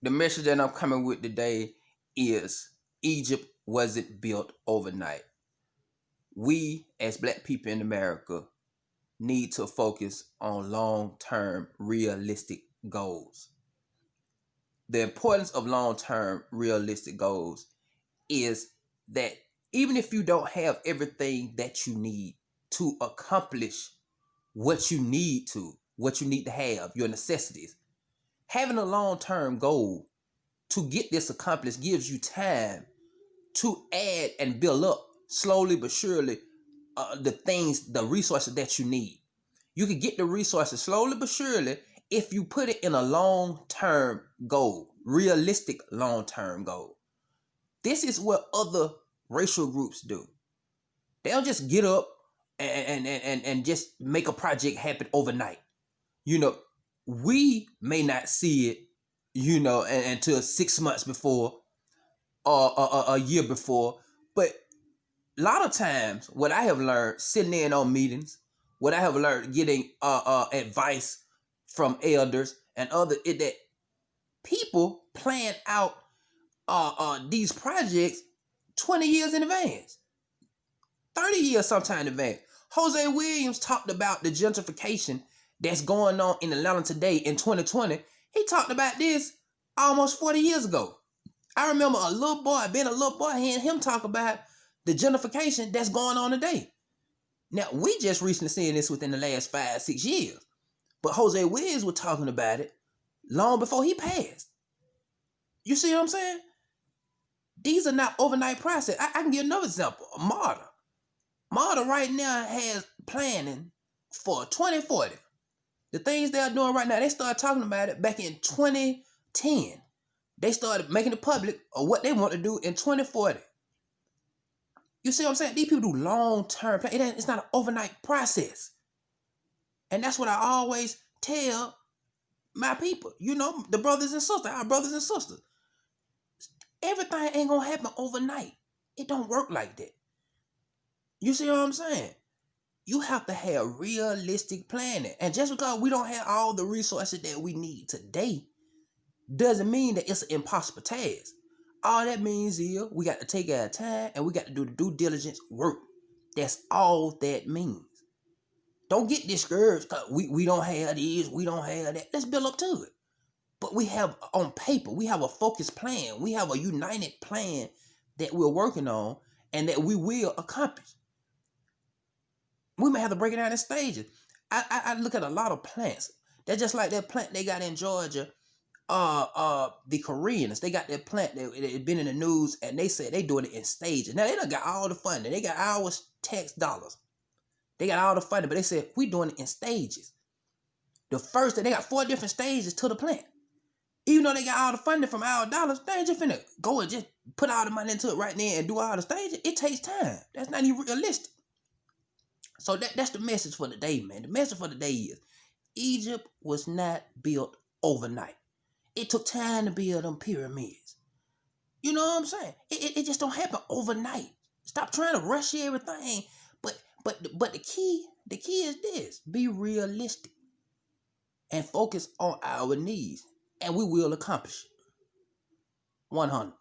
The message that I'm coming with today is Egypt wasn't built overnight. We, as black people in America, need to focus on long-term realistic goals. The importance of long-term realistic goals is that even if you don't have everything that you need to accomplish what you need to have, your necessities, having a long-term goal to get this accomplished gives you time to add and build up slowly but surely the resources that you need. You can get the resources slowly but surely if you put it in a long-term goal, realistic long-term goal. This is what other racial groups do. They don't just get up and just make a project happen overnight. You know, we may not see it, until 6 months before or a year before. But a lot of times, what I have learned sitting in on meetings, what I have learned getting advice from elders and other, is that people plan out these projects 20 years in advance, 30 years sometime in advance. Jose Williams talked about the gentrification that's going on in Atlanta today in 2020. He talked about this almost 40 years ago. I remember a little boy, being a little boy, hearing him talk about the gentrification that's going on today. Now, we just recently seen this within the last 5-6 years. But Jose Williams was talking about it long before he passed. You see what I'm saying? These are not overnight process. I can give another example. MARTA. MARTA right now has planning for 2040. The things they're doing right now, they started talking about it back in 2010. They started making it public of what they want to do in 2040. You see what I'm saying? These people do long-term planning. It's not an overnight process. And that's what I always tell my people. The brothers and sisters, our brothers and sisters. Everything ain't going to happen overnight. It don't work like that. You see what I'm saying? You have to have realistic planning. And just because we don't have all the resources that we need today, doesn't mean that it's an impossible task. All that means is we got to take our time and we got to do the due diligence work. That's all that means. Don't get discouraged because we don't have this, we don't have that. Let's build up to it. But we have on paper, we have a focused plan. We have a united plan that we're working on and that we will accomplish. We may have to break it down in stages. I look at a lot of plants. They're just like that plant they got in Georgia. The Koreans, they got that plant that had been in the news, and they said they doing it in stages. Now they done got all the funding. They got our tax dollars. They got all the funding, but they said we doing it in stages. They got 4 different stages to the plant. Even though they got all the funding from our dollars, they ain't just finna go and just put all the money into it right now and do all the stages. It takes time. That's not even realistic. So that's the message for the day, man. The message for the day is Egypt was not built overnight. It took time to build them pyramids. You know what I'm saying? It just don't happen overnight. Stop trying to rush everything. But the key is this: be realistic and focus on our needs, and we will accomplish it. 100.